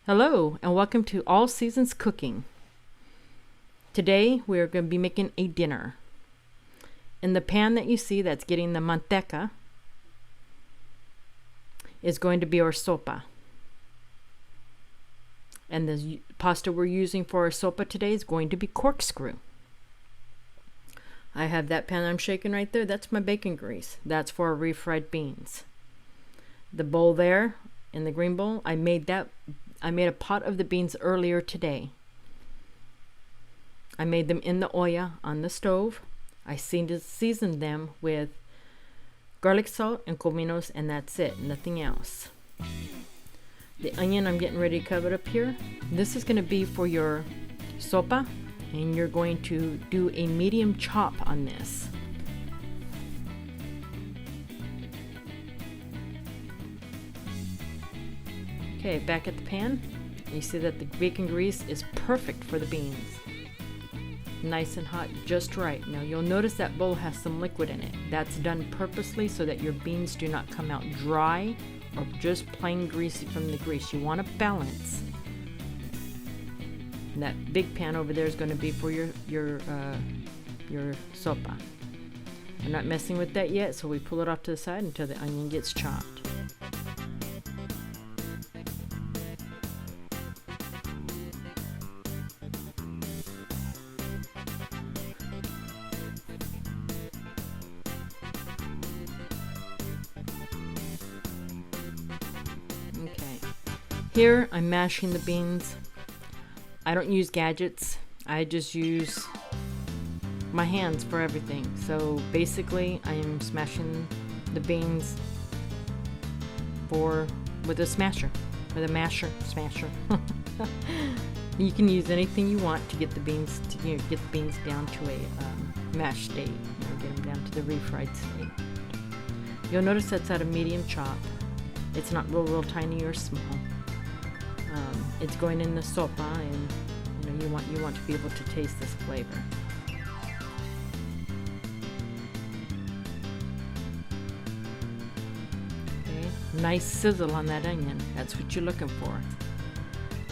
Hello and welcome to All Seasons Cooking. Today we are going to be making a dinner. In the pan that you see that's getting the manteca is going to be our sopa. And the pasta we're using for our sopa today is going to be corkscrew. I have that pan I'm shaking right there. That's my bacon grease. That's for our refried beans. The bowl there in the green bowl, I made a pot of the beans earlier today. I made them in the olla on the stove. I seasoned them with garlic salt and cominos, and that's it, nothing else. The onion I'm getting ready to cover up here. This is going to be for your sopa, and you're going to do a medium chop on this. Okay, back at the pan, you see that the bacon grease is perfect for the beans. Nice and hot, just right. Now you'll notice that bowl has some liquid in it. That's done purposely so that your beans do not come out dry or just plain greasy from the grease. You want a balance. And that big pan over there is going to be for your sopa. I'm not messing with that yet, so we pull it off to the side until the onion gets chopped. Okay, here I'm mashing the beans. I don't use gadgets. I just use my hands for everything. So basically I am smashing the beans with a smasher, with a smasher. You can use anything you want to get the beans down to a mash state, get them down to the refried state. You'll notice that's at a medium chop. It's not real tiny or small. It's going in the sopa, and you want to be able to taste this flavor. Okay, nice sizzle on that onion. That's what you're looking for.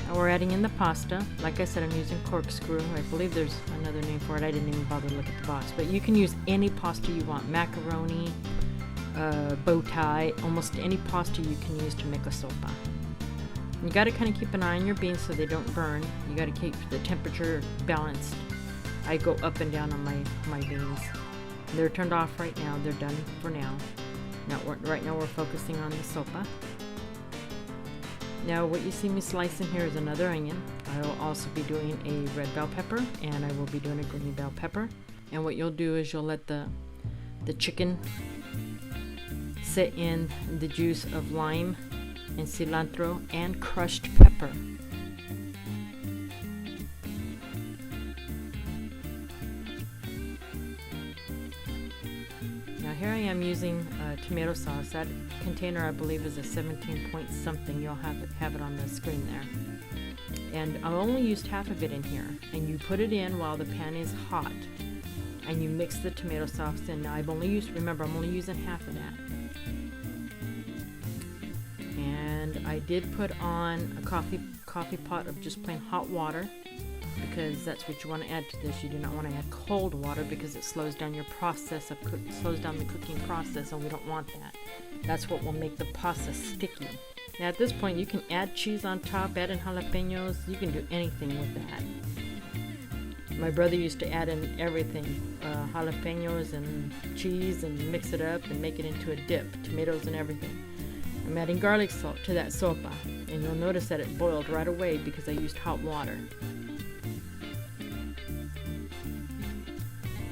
Now we're adding in the pasta. Like I said, I'm using corkscrew. I believe there's another name for it. I didn't even bother to look at the box. But you can use any pasta you want. Macaroni, bow tie, almost any pasta you can use to make a sopa. You got to kind of keep an eye on your beans so they don't burn. You got to keep the temperature balanced. I go up and down on my beans. They're turned off right now. They're done for now. Right now we're focusing on the sopa. Now what you see me slicing here is another onion. I will also be doing a red bell pepper, and I will be doing a green bell pepper. And what you'll do is you'll let the chicken sit in the juice of lime and cilantro and crushed pepper. Now here I am using tomato sauce. That container I believe is a 17 point something. You'll have it on the screen there. And I only used half of it in here. And you put it in while the pan is hot. And you mix the tomato sauce in. Now I'm only using half of that. And I did put on a coffee pot of just plain hot water, because that's what you want to add to this. You do not want to add cold water because it slows down your process of slows down the cooking process, and we don't want that. That's what will make the pasta sticky. Now at this point you can add cheese on top, add in jalapenos. You can do anything with that. My brother used to add in everything, jalapenos and cheese, and mix it up and make it into a dip, tomatoes and everything. I'm adding garlic salt to that sopa, and you'll notice that it boiled right away because I used hot water.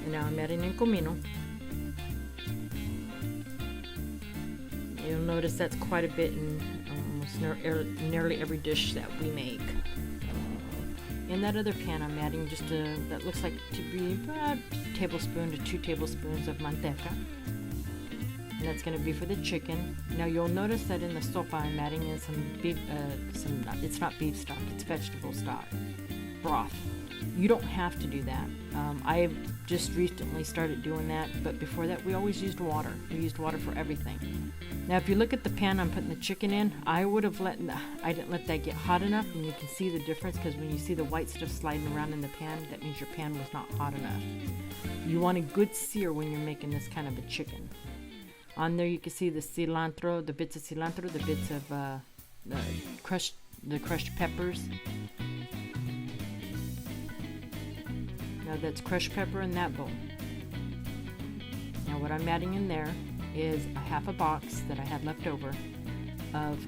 And now I'm adding in comino. You'll notice that's quite a bit in almost nearly every dish that we make. In that other pan, I'm adding that looks like to be about a tablespoon to 2 tablespoons of manteca. And that's going to be for the chicken. Now you'll notice that in the sopa I'm adding in some beef, it's not beef stock, it's vegetable stock, broth. You don't have to do that. I just recently started doing that, but before that we always used water. We used water for everything. Now if you look at the pan I'm putting the chicken in, I didn't let that get hot enough, and you can see the difference, because when you see the white stuff sliding around in the pan, that means your pan was not hot enough. You want a good sear when you're making this kind of a chicken. On there you can see the cilantro, the bits of cilantro, the bits of the crushed peppers. Now that's crushed pepper in that bowl. Now what I'm adding in there is a half a box that I had left over of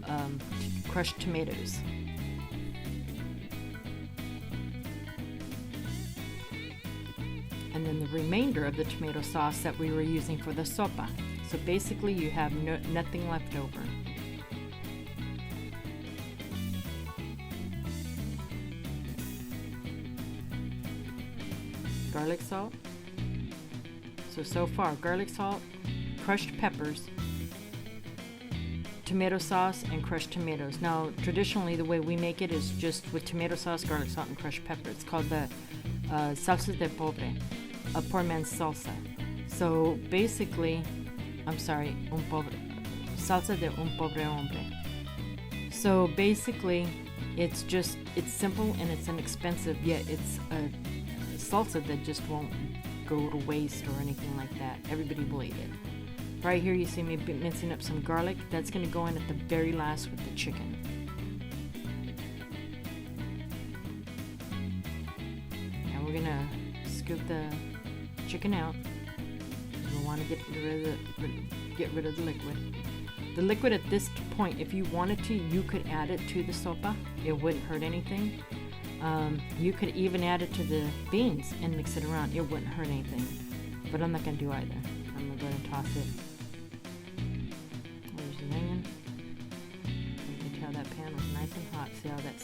crushed tomatoes. And then the remainder of the tomato sauce that we were using for the sopa. So basically you have nothing left over. Garlic salt. So far, garlic salt, crushed peppers, tomato sauce, and crushed tomatoes. Now, traditionally, the way we make it is just with tomato sauce, garlic salt, and crushed pepper. It's called the salsa de pobre, a poor man's salsa. So basically, salsa de un pobre hombre. So basically, it's simple and it's inexpensive, yet it's a salsa that just won't go to waste or anything like that. Everybody will eat it. Right here you see me mincing up some garlic. That's going to go in at the very last with the chicken. Now we're going to scoop the chicken out. We want to get rid of the liquid. The liquid at this point, if you wanted to, you could add it to the sopa. It wouldn't hurt anything. You could even add it to the beans and mix it around. It wouldn't hurt anything. But I'm not going to do either. I'm going to go ahead and toss it. There's the onion. You can tell that pan was nice and hot. See how that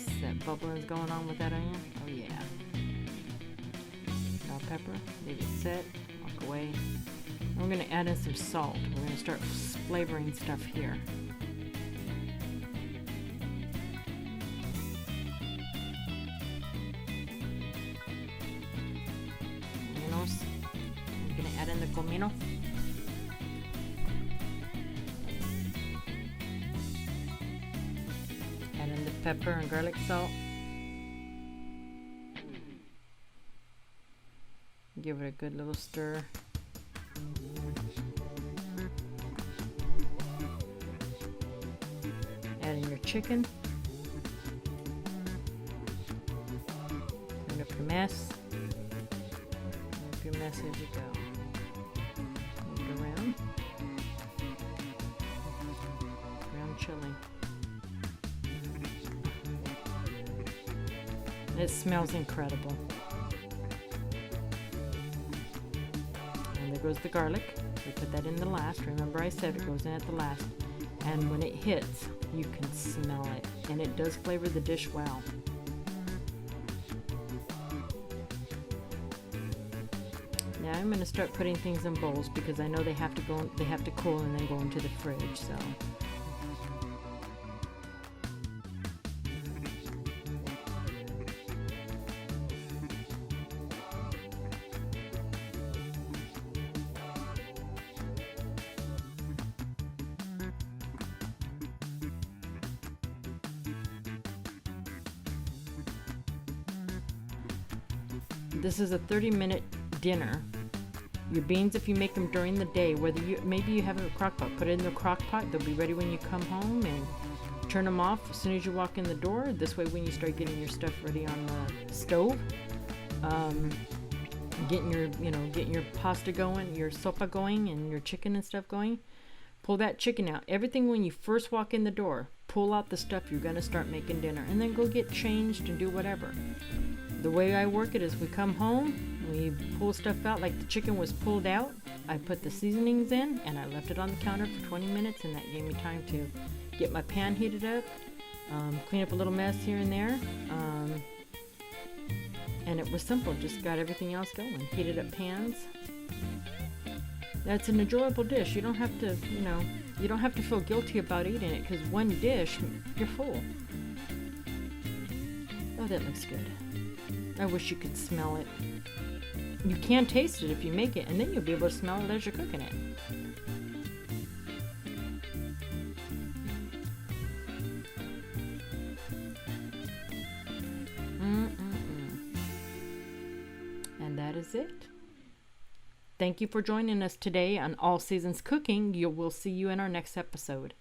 bubbling's going on with that onion? Oh yeah. Bell pepper. Leave it sit. Walk away. And we're going to add in some salt. We're going to start flavoring stuff here. I'm going to add in the comino. Add in the pepper and garlic salt. Give it a good little stir. Add in your chicken. Clean up your mess. Your mess as you go. Move it around. Ground chili. It smells incredible. And there goes the garlic. We put that in the last. Remember I said it goes in at the last. And when it hits, you can smell it. And it does flavor the dish well. Now I'm going to start putting things in bowls because I know they have to cool and then go into the fridge. So this is a 30-minute dinner. Your beans, if you make them during the day, maybe you have a crock pot, put it in the crock pot. They'll be ready when you come home, and turn them off as soon as you walk in the door. This way, when you start getting your stuff ready on the stove, getting your pasta going, your sopa going, and your chicken and stuff going, pull that chicken out. Everything when you first walk in the door, pull out the stuff you're gonna start making dinner, and then go get changed and do whatever. The way I work it is we come home, we pull stuff out, like the chicken was pulled out. I put the seasonings in and I left it on the counter for 20 minutes, and that gave me time to get my pan heated up, clean up a little mess here and there. And it was simple, just got everything else going. Heated up pans. That's an enjoyable dish. You don't have to, you don't have to feel guilty about eating it, because one dish, you're full. Oh, that looks good. I wish you could smell it. You can taste it if you make it, and then you'll be able to smell it as you're cooking it. And that is it. Thank you for joining us today on All Seasons Cooking. We'll see you in our next episode.